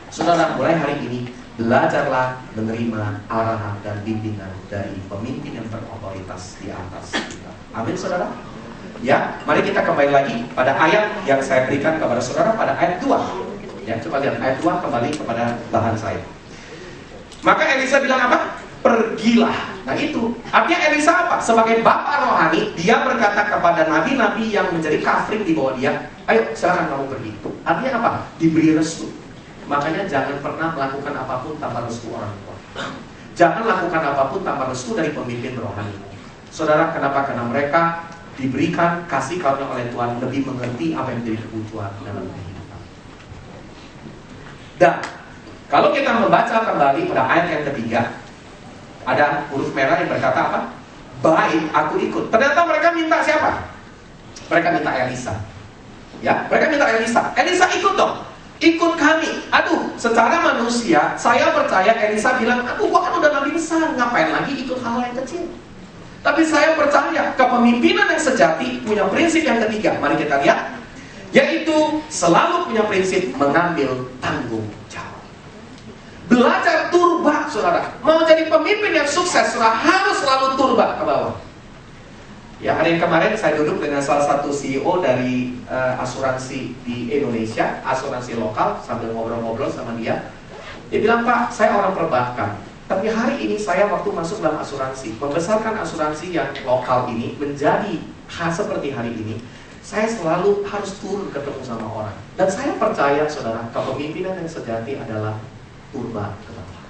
Saudara, mulai hari ini belajarlah menerima arahan dan bimbingan dari pemimpin yang berotoritas di atas kita. Amin, saudara. Ya, mari kita kembali lagi pada ayat yang saya berikan kepada saudara pada ayat 2. Ya, coba lihat ayat 2 kembali kepada bahan saya. Maka Elisa bilang apa? Pergilah. Nah itu, artinya Elisa apa? Sebagai bapak rohani, dia berkata kepada nabi-nabi yang menjadi kafir di bawah dia, ayo silakan kamu pergi. Artinya apa? Diberi restu. Makanya jangan pernah melakukan apapun tanpa restu orang tua. Jangan lakukan apapun tanpa restu dari pemimpin rohani. Saudara, kenapa? Karena mereka diberikan kasih karunia oleh Tuhan, lebih mengerti apa yang menjadi kebutuhan dalam kehidupan. Dan kalau kita membaca kembali pada ayat yang ketiga, ada huruf merah yang berkata apa? Baik, aku ikut. Ternyata mereka minta siapa? Mereka minta Elisa. Ya, mereka minta Elisa. Elisa ikut dong. Ikut kami. Aduh, secara manusia saya percaya Elisa bilang, aduh gua kan udah nabi besar, ngapain lagi ikut hal yang kecil. Tapi saya percaya kepemimpinan yang sejati punya prinsip yang ketiga. Mari kita lihat, yaitu selalu punya prinsip mengambil tanggung jawab. Belajar turba, saudara. Mau jadi pemimpin yang sukses, saudara harus selalu turba ke bawah. Ya, hari yang kemarin saya duduk dengan salah satu CEO dari asuransi di Indonesia, asuransi lokal, sambil ngobrol-ngobrol sama dia. Dia bilang, Pak, saya orang perbankan, tapi hari ini saya waktu masuk dalam asuransi, membesarkan asuransi yang lokal ini menjadi seperti hari ini, saya selalu harus turun ketemu sama orang. Dan saya percaya, saudara, kepemimpinan yang sejati adalah turba ke bawah.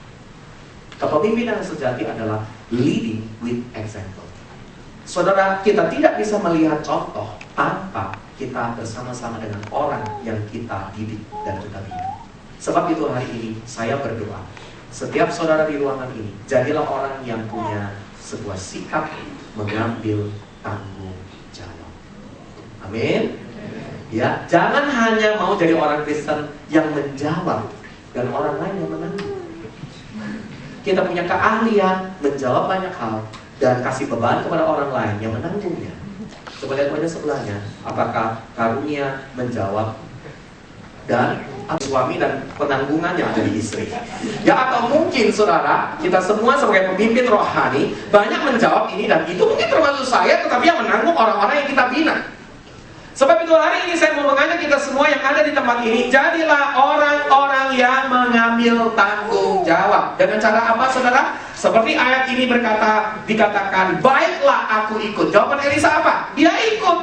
Kepemimpinan yang sejati adalah leading with example. Saudara, kita tidak bisa melihat contoh tanpa kita bersama-sama dengan orang yang kita didik dan kita bina. Sebab itu hari ini saya berdoa, setiap saudara di ruangan ini, jadilah orang yang punya sebuah sikap mengambil tanggung jawab. Amin. Ya, jangan hanya mau jadi orang Kristen yang menjawab dan orang lain yang menanggung. Kita punya keahlian menjawab banyak hal, dan kasih beban kepada orang lain yang menanggungnya. Coba lihat wajah sebelahnya, apakah karunia menjawab dan suami dan penanggungannya ada di istri. Ya, atau mungkin saudara, kita semua sebagai pemimpin rohani banyak menjawab ini dan itu, mungkin termasuk saya, tetapi yang menanggung orang-orang yang kita bina. Sebab itu hari ini saya mau mengajak kita semua yang ada di tempat ini, jadilah orang-orang yang mengambil tanggung jawab. Dengan cara apa saudara? Seperti ayat ini dikatakan, baiklah aku ikut. Jawaban Elisa apa? Dia ikut.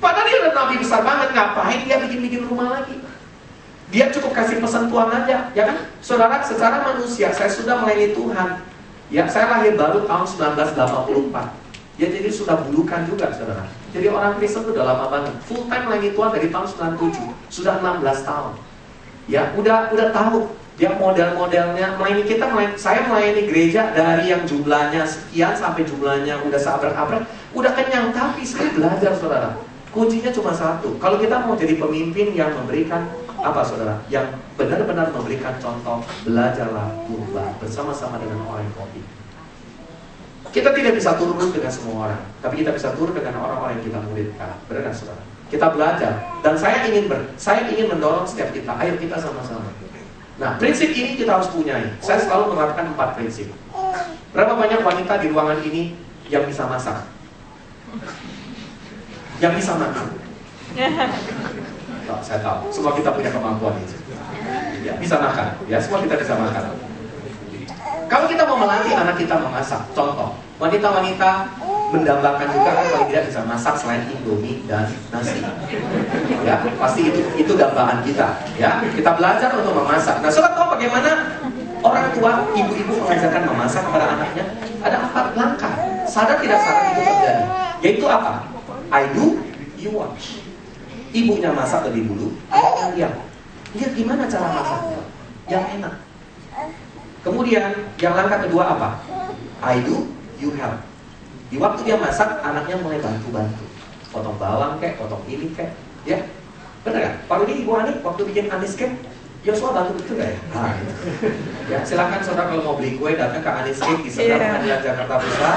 Padahal dia adalah nabi besar banget, ngapain dia bikin-bikin rumah lagi? Dia cukup kasih pesan Tuhan aja, ya kan? Saudara, secara manusia, saya sudah melayani Tuhan. Ya, saya lahir baru tahun 1984. Ya, jadi sudah bulukan juga, saudara. Jadi orang Kristen itu udah lama banget. Full time melayani Tuhan dari tahun 97. Sudah 16 tahun. Ya, udah tahu. Dia model-modelnya melayani kita, saya melayani gereja dari yang jumlahnya sekian sampai jumlahnya udah seabrek-abrek, udah kenyang. Tapi saya belajar, saudara. Kuncinya cuma satu. Kalau kita mau jadi pemimpin yang memberikan apa saudara? Yang benar-benar memberikan contoh, belajarlah berubah bersama-sama dengan orang yang kopi. Kita tidak bisa turun dengan semua orang, tapi kita bisa turun dengan orang-orang yang kita muridkan. Benar saudara? Kita belajar, dan saya ingin mendorong setiap kita, ayo kita sama-sama. Nah, prinsip ini kita harus punyai. Saya selalu menerapkan 4 prinsip. Berapa banyak wanita di ruangan ini yang bisa masak? Yang bisa makan? Oh, saya tahu, semua kita punya kemampuan itu. Ya, bisa makan, ya, semua kita bisa makan. Kalau kita mau melatih anak kita memasak, contoh, wanita-wanita mendambakan juga kan paling tidak bisa masak selain Indomie dan nasi. Ya, pasti itu dambaan kita. Ya, kita belajar untuk memasak. Nah, saudara tahu bagaimana orang tua, ibu-ibu mengajarkan memasak kepada anaknya? Ada 4 langkah. Sadar tidak sadar itu terjadi. Yaitu apa? I do, you watch. Ibunya masak lebih dulu, anaknya lihat gimana cara masaknya, yang enak. Kemudian yang langkah kedua apa? I do, you help. Di waktu dia masak, anaknya mulai bantu-bantu, potong bawang kek, potong ini kek, ya, benar kan? Pak Rudi, Ibu Ani, waktu bikin anis kek, Yosua bantu betul gak ya? Nah, gitu. Ya, silakan saudara kalau mau beli kue datang ke Anis Cake di sebelah Pengadilan Jakarta Pusat.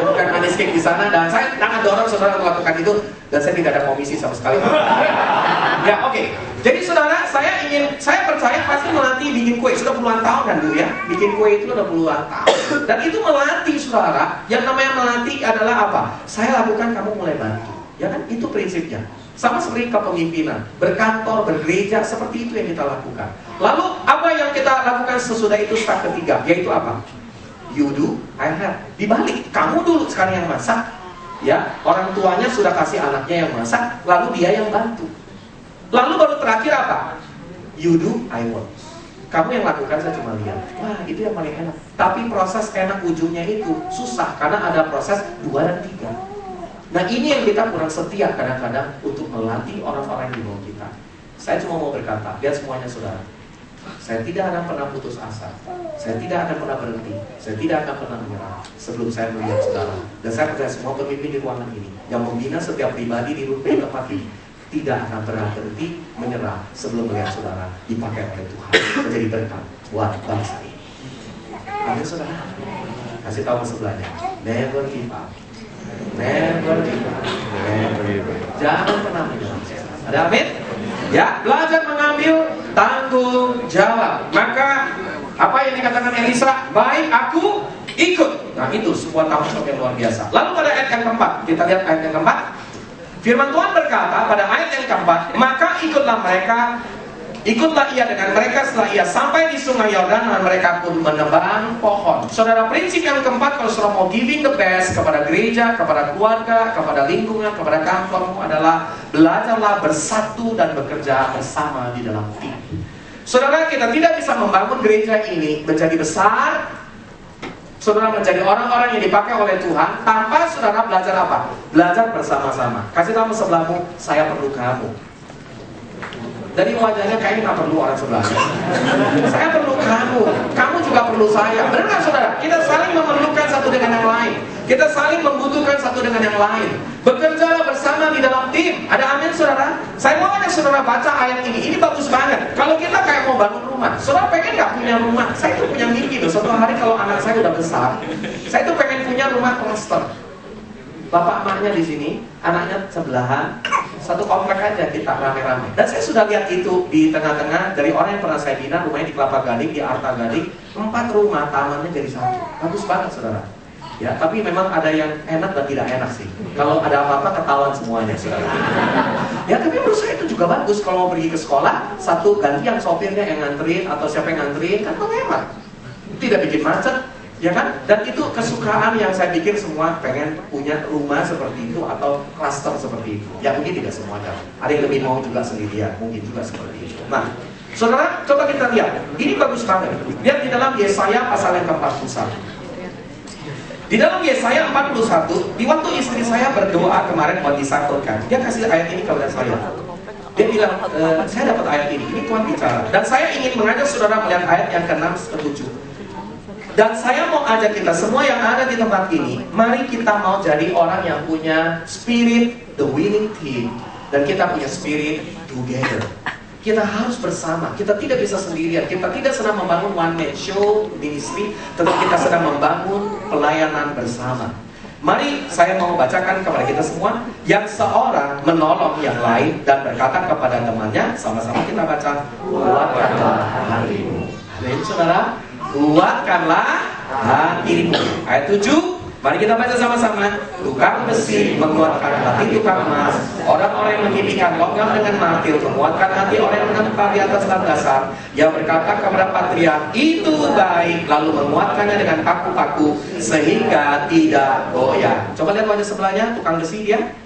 Bukan Anis Cake di sana, dan saya sangat dorong saudara melakukan itu, dan saya tidak ada komisi sama sekali. Ya, oke. Jadi saudara, saya percaya pasti melatih bikin kue sudah puluhan tahun kan dulu ya. Bikin kue itu udah puluhan tahun. Dan itu melatih saudara. Yang namanya melatih adalah apa? Saya lakukan, kamu mulai bantu. Ya kan? Itu prinsipnya. Sama seperti kepemimpinan, berkantor, bergereja, seperti itu yang kita lakukan. Lalu apa yang kita lakukan sesudah itu step ketiga, yaitu apa? You do, I help. Dibalik, kamu dulu sekarang yang masak, ya, orang tuanya sudah kasih anaknya yang masak, lalu dia yang bantu. Lalu baru terakhir apa? You do, I watch. Kamu yang lakukan, saya cuma lihat. Wah, itu yang paling enak. Tapi proses enak ujungnya itu susah karena ada proses 2 dan 3. Nah, ini yang kita kurang setia kadang-kadang untuk melatih orang-orang di bawah kita. Saya cuma mau berkata, lihat semuanya saudara, saya tidak akan pernah putus asa, saya tidak akan pernah berhenti, saya tidak akan pernah menyerah sebelum saya melihat saudara. Dan saya percaya semua pemimpin di ruangan ini yang membina setiap pribadi di tempat ini tidak akan pernah berhenti menyerah sebelum melihat saudara dipakai oleh Tuhan menjadi berkat buat bangsa ini. Amin saudara. Kasih tahu sebelahnya, never give up. Never give up. Jangan pernah menyerah. Ada amin? Ya, belajar mengambil tanggung jawab. Maka apa yang dikatakan Elisa, baik aku ikut. Nah, itu sebuah tanggung jawab yang luar biasa. Lalu pada ayat yang keempat, kita lihat ayat yang keempat. Firman Tuhan berkata pada ayat yang keempat, maka ikutlah ia dengan mereka setelah ia sampai di sungai Yordan, dan mereka pun menebang pohon. Saudara, prinsip yang keempat kalau saudara mau giving the best kepada gereja, kepada keluarga, kepada lingkungan, kepada kantormu adalah belajarlah bersatu dan bekerja bersama di dalam tim. Saudara, kita tidak bisa membangun gereja ini menjadi besar, saudara menjadi orang-orang yang dipakai oleh Tuhan tanpa saudara belajar apa? Belajar bersama-sama. Kasih tahu sebelahmu, saya perlu kamu. Dari wajahnya kayaknya nggak perlu orang sebelahnya. Saya perlu kamu, kamu juga perlu saya. Benar nggak saudara? Kita saling memerlukan satu dengan yang lain. Kita saling membutuhkan satu dengan yang lain. Bekerja bersama di dalam tim. Ada amin saudara? Saya mau ajak saudara baca ayat ini. Ini bagus banget. Kalau kita kayak saya mau bangun rumah. Saudara pengen nggak punya rumah? Saya itu punya mimpi loh. Suatu hari kalau anak saya udah besar, saya itu pengen punya rumah klaster. Bapak emaknya di sini, anaknya sebelahan, satu komplek aja kita rame-rame. Dan saya sudah lihat itu di tengah-tengah dari orang yang pernah saya bina, rumahnya di Kelapa Gading, di Arta Gading, 4 rumah, tamannya jadi 1. Bagus banget saudara. Ya, tapi memang ada yang enak dan tidak enak sih. Kalau ada apa-apa ketahuan semuanya, saudara. Ya, tapi menurut saya itu juga bagus. Kalau mau pergi ke sekolah, satu ganti yang sopirnya yang nganterin atau siapa yang nganterin, kan menghemat. Tidak bikin macet, ya kan? Dan itu kesukaan yang saya pikir semua pengen punya rumah seperti itu atau klaster seperti itu. Ya mungkin tidak semuanya. Ada yang lebih mau juga sendirian, mungkin juga seperti itu. Nah, saudara, coba kita lihat. Ini bagus banget. Lihat di dalam Yesaya pasal yang ke-41. Di dalam Yesaya 41, di waktu istri saya berdoa kemarin mau disangkutkan, dia kasih ayat ini kepada saya. Dia bilang, saya dapat ayat ini Tuhan bicara. Dan saya ingin mengajak saudara melihat ayat yang ke-6 ke-7. Dan saya mau ajak kita semua yang ada di tempat ini, mari kita mau jadi orang yang punya spirit the winning team. Dan kita punya spirit together. Kita harus bersama, kita tidak bisa sendirian. Kita tidak sedang membangun one man show ministry, tetapi kita sedang membangun pelayanan bersama. Mari saya mau bacakan kepada kita semua. Yang seorang menolong yang lain dan berkata kepada temannya, sama-sama kita baca, kuatkanlah hatimu. Amin saudara, kuatkanlah hatimu. Ayat 7. Mari kita baca sama-sama. Tukang besi menguatkan hati tukang emas. Orang-orang yang mengimpikan logam dengan martil menguatkan hati orang yang menempa di atas landasan. Yang berkata kepada patriark, itu baik, lalu menguatkannya dengan paku-paku sehingga tidak goyah. Coba lihat wajah sebelahnya, tukang besi dia?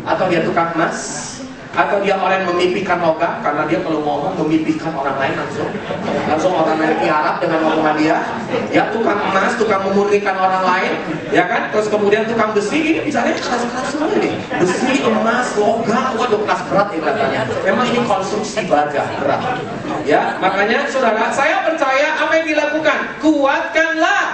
Atau dia tukang emas? Atau dia orang yang memimpikan logam, karena dia kalau ngomong memimpikan orang lain langsung orang lain diharap dengan omongan dia. Ya, tukang emas, tukang memurnikan orang lain, ya kan? Terus kemudian tukang besi, ini bicaranya keras-keras semua nih. Besi, emas, logam, waduh keras berat ya katanya. Memang ini konsumsi baja berat. Ya, makanya saudara, saya percaya apa yang dilakukan, kuatkanlah.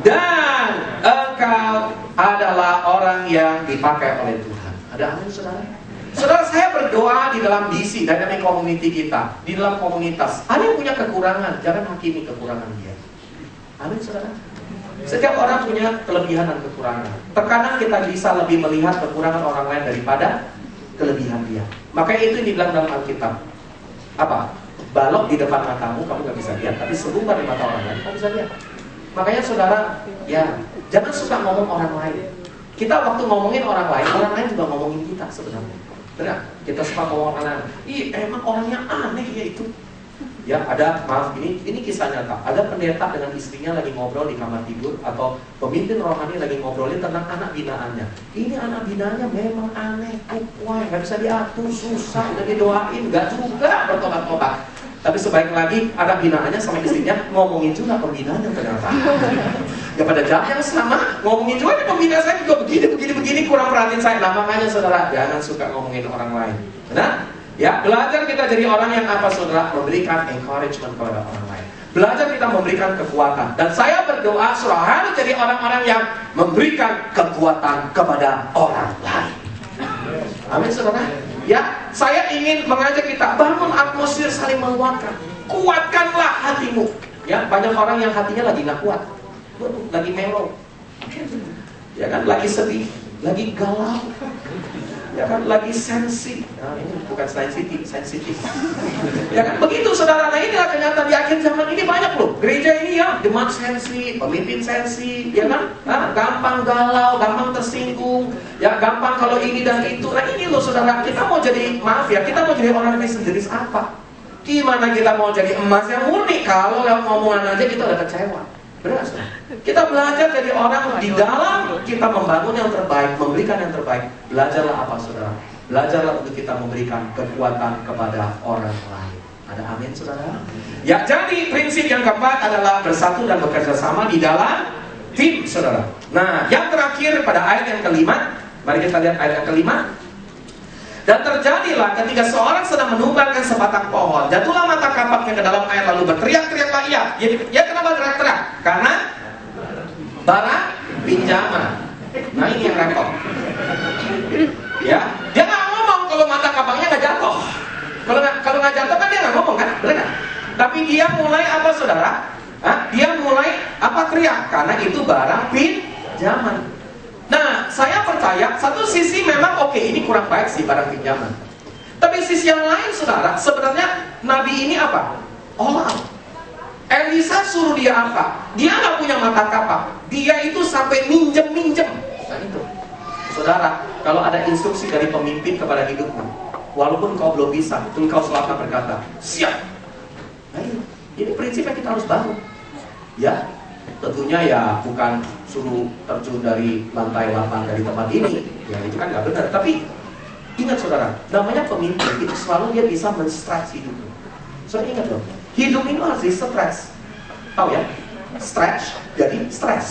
Dan engkau adalah orang yang dipakai oleh Tuhan. Ada amin saudara? Saudara, saya berdoa di dalam DC, dynamic community kita, di dalam komunitas. Ada yang punya kekurangan, jangan hakimi kekurangan dia. Amin, saudara. Setiap orang punya kelebihan dan kekurangan. Terkadang kita bisa lebih melihat kekurangan orang lain daripada kelebihan dia. Maka itu yang dibilang dalam Alkitab. Apa? Balok di depan matamu, kamu gak bisa lihat. Tapi selumbar di mata orang lain, kamu bisa lihat. Makanya saudara, ya, jangan suka ngomong orang lain. Kita waktu ngomongin orang lain juga ngomongin kita sebenarnya. Benar, kita suka ngomong orang lain. Ih, emang orangnya aneh ya itu. Ya, ada, maaf, ini kisah nyata. Ada pendeta dengan istrinya lagi ngobrol di kamar tidur, atau pemimpin rohani lagi ngobrolin tentang anak binaannya. Ini anak binaannya memang aneh, kuat, nggak bisa diatur, susah, udah didoain, nggak juga bertobat-tobat. Tapi sebaik lagi anak binaannya sama istrinya ngomongin juga pembinaannya ternyata. Ya pada jam yang sama ngomongin juga, pembina saya juga begini kurang perhatian saya. Nah makanya saudara, jangan suka ngomongin orang lain. Benar? Ya, belajar kita jadi orang yang apa saudara? Memberikan encouragement kepada orang lain. Belajar kita memberikan kekuatan. Dan saya berdoa saudara harus jadi orang-orang yang memberikan kekuatan kepada orang lain. Amin saudara. Ya, saya ingin mengajak kita bangun atmosfer saling menguatkan. Kuatkanlah hatimu. Ya, banyak orang yang hatinya lagi nggak kuat, lagi melo, ya kan, lagi sedih, lagi galau, ya kan, lagi sensi. Nah, ini bukan sensitif. Ya kan, begitu saudara. Nah inilah kenyataan di akhir zaman ini banyak loh. Gereja ini ya, jemaat sensi, pemimpin sensi, ya kan, nah, gampang galau, gampang tersinggung, ya gampang kalau ini dan itu. Nah ini loh saudara, kita mau jadi, maaf ya, kita mau jadi orang Kristen jenis apa? Gimana kita mau jadi emas yang murni kalau lewat ngomongan aja kita udah kecewa? Benar, saudara? Kita belajar jadi orang di dalam kita membangun yang terbaik, memberikan yang terbaik. Belajarlah apa saudara? Belajarlah untuk kita memberikan kekuatan kepada orang lain. Ada amin saudara? Ya, jadi prinsip yang keempat adalah bersatu dan bekerja sama di dalam tim saudara. Nah, yang terakhir pada ayat yang kelima, mari kita lihat ayat yang kelima. Dan terjadilah ketika seorang sedang menumbangkan sebatang pohon, jatuhlah mata kapaknya ke dalam air, lalu berteriak-teriaklah ia. Ya kenapa teriak-teriak? Karena barang pinjaman. Nah ini yang repot. Ya, dia nggak ngomong kalau mata kapaknya nggak jatuh. Kalau nggak jatuh kan dia dia nggak ngomong kan, benar kan? Tapi dia mulai apa saudara? Dia mulai apa teriak? Karena itu barang pinjaman. Nah, saya percaya satu sisi memang oke, ini kurang baik sih barang pinjaman. Tapi sisi yang lain saudara, sebenarnya Nabi ini apa? All out. Elisa suruh dia apa? Dia nggak punya mata kapak. Dia itu sampai minjem. Nah itu, saudara, kalau ada instruksi dari pemimpin kepada hidupmu, walaupun kau belum bisa, engkau selalu berkata, siap. Nah ini prinsip yang kita harus bangun. Ya, tentunya ya bukan suruh terjun dari lantai 8 dari tempat ini. Ya itu kan nggak benar. Tapi ingat saudara, namanya pemimpin itu selalu dia bisa men-stretch hidupmu. Saudara ingat loh, hidup ini harus di-stretch. Tahu ya? Stretch jadi stress.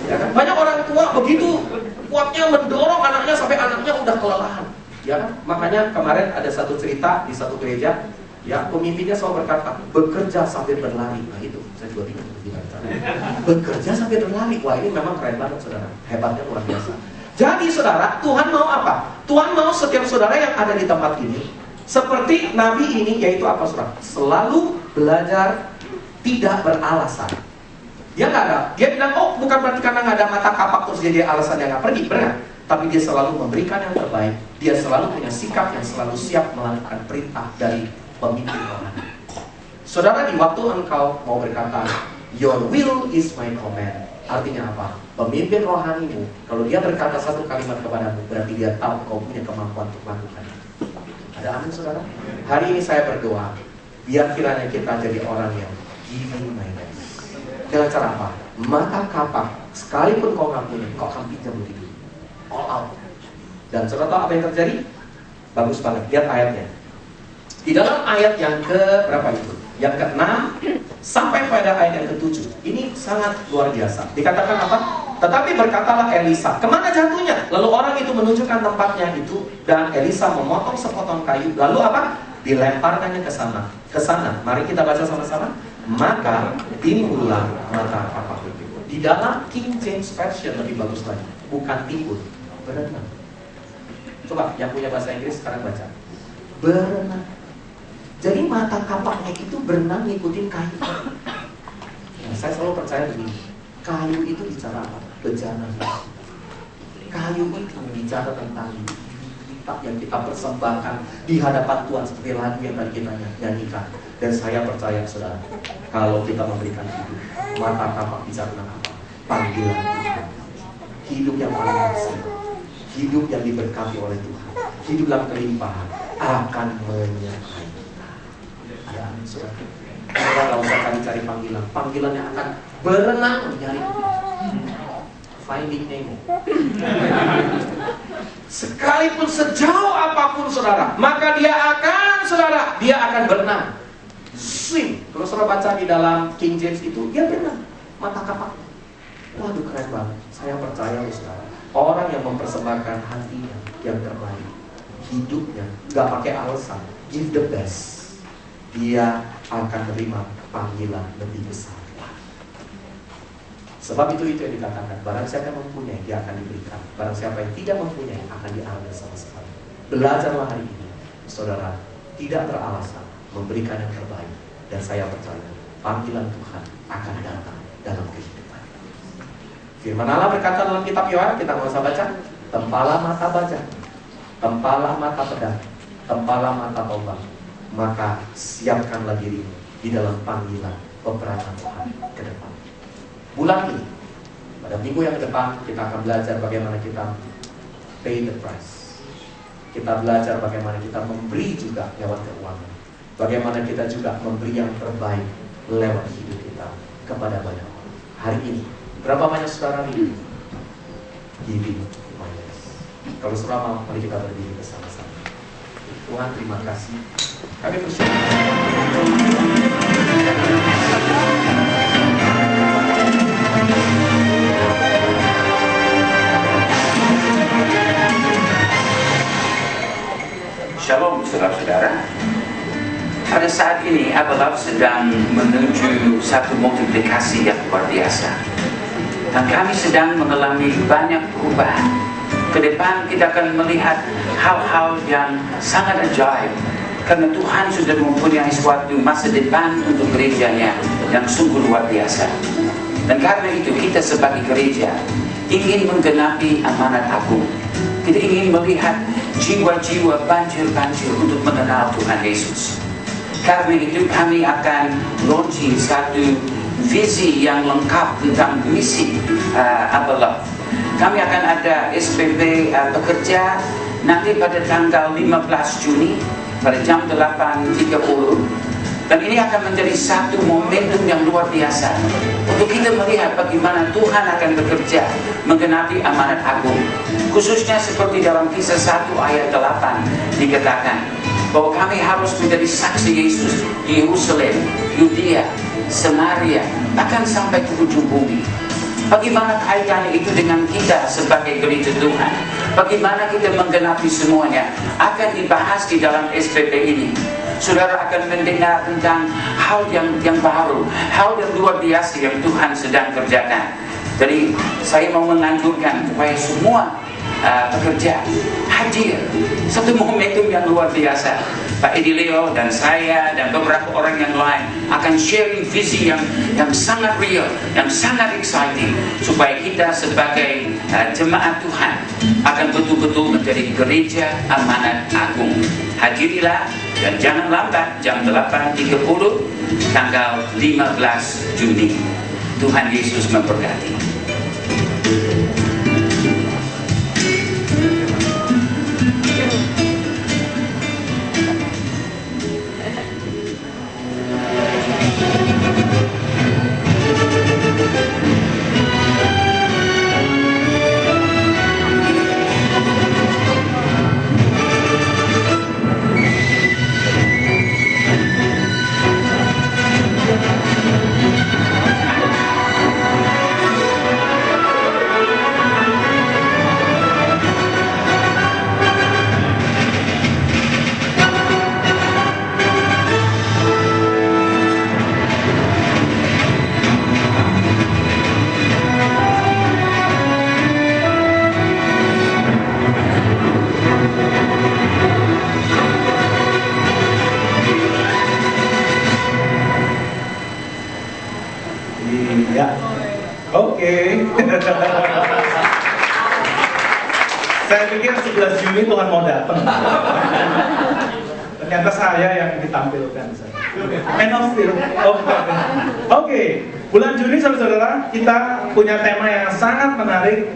Ya kan? Banyak orang tua begitu kuatnya mendorong anaknya sampai anaknya udah kelelahan. Ya kan? Makanya kemarin ada satu cerita di satu gereja, ya pemimpinnya selalu berkata, bekerja sambil berlari. Nah itu, saya juga bingung gimana caranya. Bekerja sambil berlari. Wah ini memang keren banget saudara. Hebatnya luar biasa. Jadi saudara, Tuhan mau apa? Tuhan mau setiap saudara yang ada di tempat ini seperti Nabi ini, yaitu apa saudara? Selalu belajar tidak beralasan. Dia nggak ada. Dia bilang, oh bukan berarti karena nggak ada mata kapak terus jadi alasan yang nggak pergi, benar? Tapi dia selalu memberikan yang terbaik. Dia selalu punya sikap yang selalu siap melakukan perintah dari pemimpin rohani. Saudara, di waktu engkau mau berkata, your will is my command. Artinya apa? Pemimpin rohanimu, kalau dia berkata satu kalimat kepadamu, berarti dia tahu kau punya kemampuan untuk melakukannya. Ada amin saudara? Hari ini saya berdoa, biar kiranya kita jadi orang yang giving my best. Dengan cara apa? Mata kapak, sekalipun kau nggak punya, kau akan pinjam begitu. All out. Dan saudara tahu apa yang terjadi? Bagus banget, lihat ayatnya. Di dalam ayat yang ke berapa itu? Yang ke-6 sampai pada ayat yang ke-7. Ini sangat luar biasa. Dikatakan apa? Tetapi berkatalah Elisa, kemana jatuhnya? Lalu orang itu menunjukkan tempatnya itu, dan Elisa memotong sepotong kayu. Lalu apa? Dilemparkannya ke sana. Ke sana. Mari kita baca sama-sama. Maka timbullah mata kapak itu. Di dalam King James Version lebih bagus lagi. Bukan timbul, berenang. Coba yang punya bahasa Inggris sekarang baca. Berenang. Jadi mata kapaknya itu berenang ngikutin kayu. Nah, saya selalu percaya begini, kayu itu bicara apa? Bejana. Kayu itu bicara tentang kitab yang kita persembahkan di hadapan Tuhan seperti lagu yang tadi kita nyanyikan. Dan saya percaya saudara, kalau kita memberikan hidup, mata kapak bicara tentang apa? Panggilan Tuhan. Hidup yang paling asli, hidup yang diberkati oleh Tuhan, hidup dalam kelimpahan akan menyertai. Ada amin saudara. Kita gak usah cari-cari panggilan. Panggilan yang akan berenang mencari Finding Nemo. Sekalipun sejauh apapun saudara, maka dia akan berenang. Swim. Kalau saudara baca di dalam King James itu, dia berenang. Mata kapak. Waduh keren banget. Saya percaya saudara, orang yang mempersembahkan hatinya yang terbaik, hidupnya gak pakai alasan, give the best, dia akan menerima panggilan lebih besar. Sebab itu yang dikatakan, barang siapa yang mempunyai, dia akan diberikan. Barang siapa yang tidak mempunyai, akan diambil sama sekali. Belajarlah hari ini, saudara, tidak beralasan, memberikan yang terbaik. Dan saya percaya, panggilan Tuhan akan datang dalam kehidupan. Firman Allah berkata dalam kitab Yohanes, kita nggak usah baca, tempalah mata baca, tempalah mata pedang, tempalah mata tombak, maka siapkanlah dirimu di dalam panggilan peperangan Tuhan ke depan. Bulan ini, pada minggu yang ke depan, kita akan belajar bagaimana kita pay the price. Kita belajar bagaimana kita memberi juga lewat keuangan. Bagaimana kita juga memberi yang terbaik lewat hidup kita kepada banyak orang. Hari ini, berapa banyak saudara ini? Giving my best. Kalau saudara mau, mari kita berdiri bersama-sama. Tuhan, terima kasih. Kami bersyukur. Shalom saudara-saudara. Pada saat ini Abelab sedang menuju satu multiplikasi yang luar biasa. Dan kami sedang mengalami banyak perubahan. Ke depan kita akan melihat hal-hal yang sangat ajaib Karena Tuhan sudah mempunyai suatu masa depan untuk gerejanya yang sungguh luar biasa. Dan karena itu kita sebagai gereja ingin menggenapi amanat agung. Kita ingin melihat jiwa-jiwa banjir-banjir untuk mengenal Tuhan Yesus. Karena itu kami akan launching satu visi yang lengkap tentang misi Abelov. Kami akan ada SPP pekerja nanti pada tanggal 15 Juni pada jam 8.30. Dan ini akan menjadi satu momentum yang luar biasa untuk kita melihat bagaimana Tuhan akan bekerja menggenapi amanat agung. Khususnya seperti dalam Kisah 1 ayat 8 dikatakan bahwa kami harus menjadi saksi Yesus di Yerusalem, Yudea, Samaria, bahkan sampai ke ujung bumi. Bagaimana kaitannya itu dengan kita sebagai gereja Tuhan? Bagaimana kita menggenapi semuanya? Akan dibahas di dalam SPP ini. Saudara akan mendengar tentang hal yang baru, hal yang luar biasa yang Tuhan sedang kerjakan. Jadi saya mau menganjurkan supaya semua pekerja hadir. Satu momentum yang luar biasa. Pak Edi Leo dan saya dan beberapa orang yang lain akan sharing visi yang sangat real, yang sangat exciting, supaya kita sebagai jemaat Tuhan akan betul-betul menjadi gereja amanat agung. Hadirilah dan jangan lambat, jam 8.30 tanggal 15 Juni. Tuhan Yesus memberkati. Saya pikir 11 Juni Tuhan mau datang. Ternyata saya yang ditampilkan. Man of Steel. Oke. Bulan Juni saudara-saudara kita punya tema yang sangat menarik,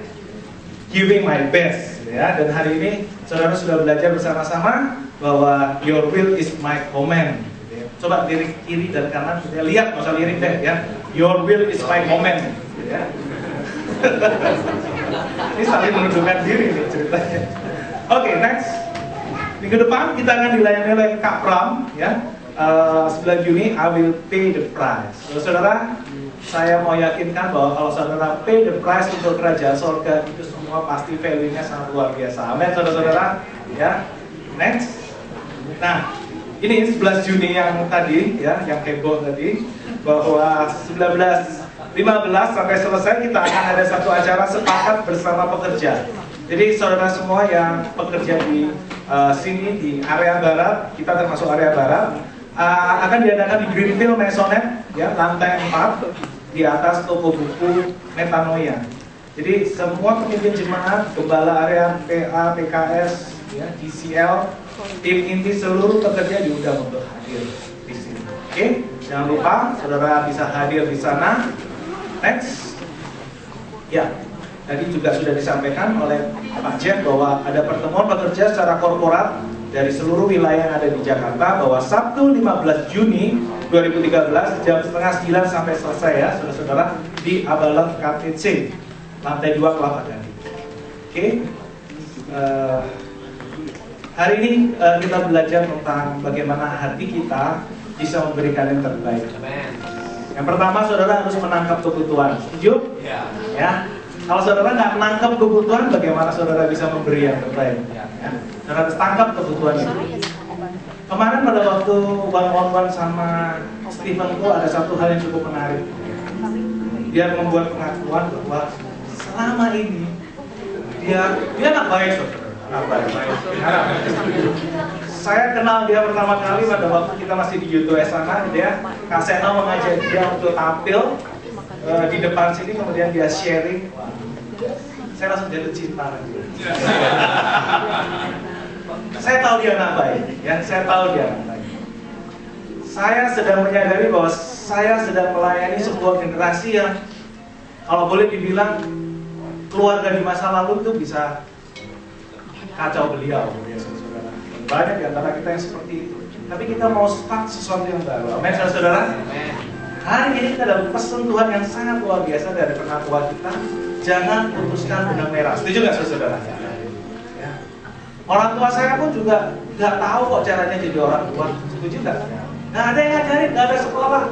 Giving My Best. Ya, dan hari ini saudara sudah belajar bersama-sama bahwa Your Will is My Command. Coba lirik kiri dan kanan, kita lihat, nggak usah lirik deh ya. Your Will is My Command. Ya. Ini saling menunjukkan diri nih ceritanya. Oke, next. Minggu depan kita akan dilayani oleh Kak Pram ya. 9 Juni I will pay the price. Saudara, saya mau yakinkan bahwa kalau saudara pay the price untuk kerajaan surga, itu semua pasti value-nya sangat luar biasa. Amin, saudara-saudara. Ya. Next. Nah, ini 11 Juni yang tadi ya, yang heboh tadi, bahwa 15 sampai selesai kita akan ada satu acara sepakat bersama pekerja. Jadi saudara semua yang bekerja di sini di area barat, kita termasuk area barat, akan diadakan di Greenfield Maisonette ya, lantai 4 di atas toko buku Metanoia. Jadi semua pemimpin jemaat, gembala area PA, PKS, ya, DCL, tim inti seluruh pekerja diundang untuk hadir di sini. Oke, jangan lupa saudara bisa hadir di sana. Next, ya, tadi juga sudah disampaikan oleh Pak Jeff bahwa ada pertemuan pekerja secara korporat dari seluruh wilayah yang ada di Jakarta, bahwa Sabtu 15 Juni 2013 jam 8:30 sampai selesai ya, saudara-saudara, di Abelov KTC, lantai 2 Kelapa Gading. Oke, hari ini kita belajar tentang bagaimana hati kita bisa memberikan yang terbaik. Yang pertama, saudara harus menangkap kebutuhan. Setuju? Ya. Kalau saudara nggak menangkap kebutuhan, bagaimana saudara bisa memberi yang terbaik? Ya. Saudara harus tangkap kebutuhan itu. Kemarin pada waktu one-on-one sama Stephen itu ada satu hal yang cukup menarik. Dia membuat pengakuan bahwa selama ini dia nggak baik, saudara. Nggak baik. Saya kenal dia pertama kali pada waktu kita masih di Yudo sana, gitu ya. Kak Seno mengajak dia untuk tampil di depan sini, kemudian dia sharing. Saya langsung jatuh cinta. Saya tahu dia anak baik, ya. Saya tahu dia anak baik. Saya sedang menyadari bahwa saya sedang melayani sebuah generasi yang, kalau boleh dibilang, keluarga di masa lalu itu bisa kacau beliau, ya saudara. Banyak di antara kita yang seperti itu. Tapi kita mau start sesuatu yang baru. Amin, saudara. Hari ini kita dapat pesan Tuhan yang sangat luar biasa dari penatua kita. Jangan putuskan benang merah. Setuju nggak, saudara? Ya. Orang tua saya pun juga nggak tahu kok caranya jadi orang tua. Setuju nggak? Nggak ada yang ngajarin, nggak ada sekolah.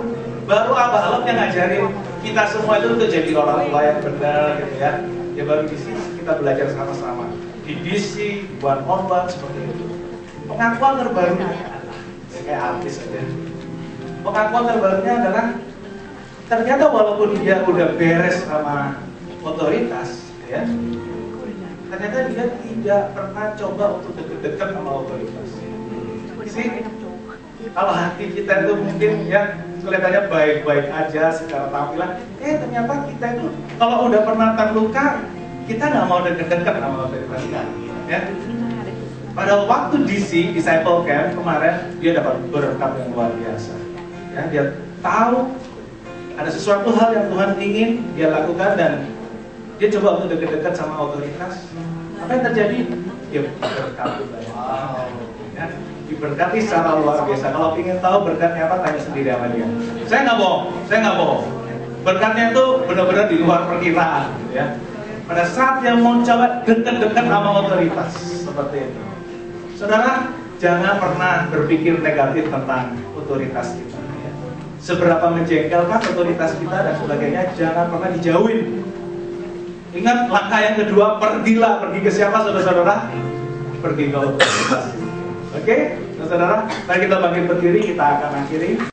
Baru Abah Alok yang ngajarin kita semua itu untuk jadi orang tua yang benar, gitu ya. Ya baru di sini kita belajar sama-sama. Di DC, one on one seperti itu. Pengakuan terbarunya kayak artis aja. Pengakuan terbarunya adalah ternyata walaupun dia udah beres sama otoritas, ya, ternyata dia tidak pernah coba untuk deket-deket sama otoritas. Sih, kalau hati kita itu mungkin ya kelihatannya baik-baik aja secara tampilan, ternyata kita itu kalau udah pernah terluka, kita nggak mau deket-deket sama otoritas kan, ya. Pada waktu DC Disciple Camp kemarin, dia dapat berkat yang luar biasa. Ya, dia tahu ada sesuatu hal yang Tuhan ingin dia lakukan dan dia coba untuk dekat-dekat sama otoritas. Apa yang terjadi? Dia berkat. Ya, diberkati secara luar biasa. Kalau ingin tahu berkatnya apa, tanya sendiri sama dia. Saya nggak bohong. Berkatnya itu benar-benar di luar perkiraan. Ya. Pada saat dia mau coba dekat-dekat sama otoritas seperti itu. Saudara, jangan pernah berpikir negatif tentang otoritas kita. Ya. Seberapa menjengkelkan otoritas kita dan sebagainya, jangan pernah dijauhin. Ingat langkah yang kedua, pergilah. Pergi ke siapa, saudara-saudara? Pergi ke otoritas. Oke, saudara, mari kita bangkit berdiri, kita akan akhiri.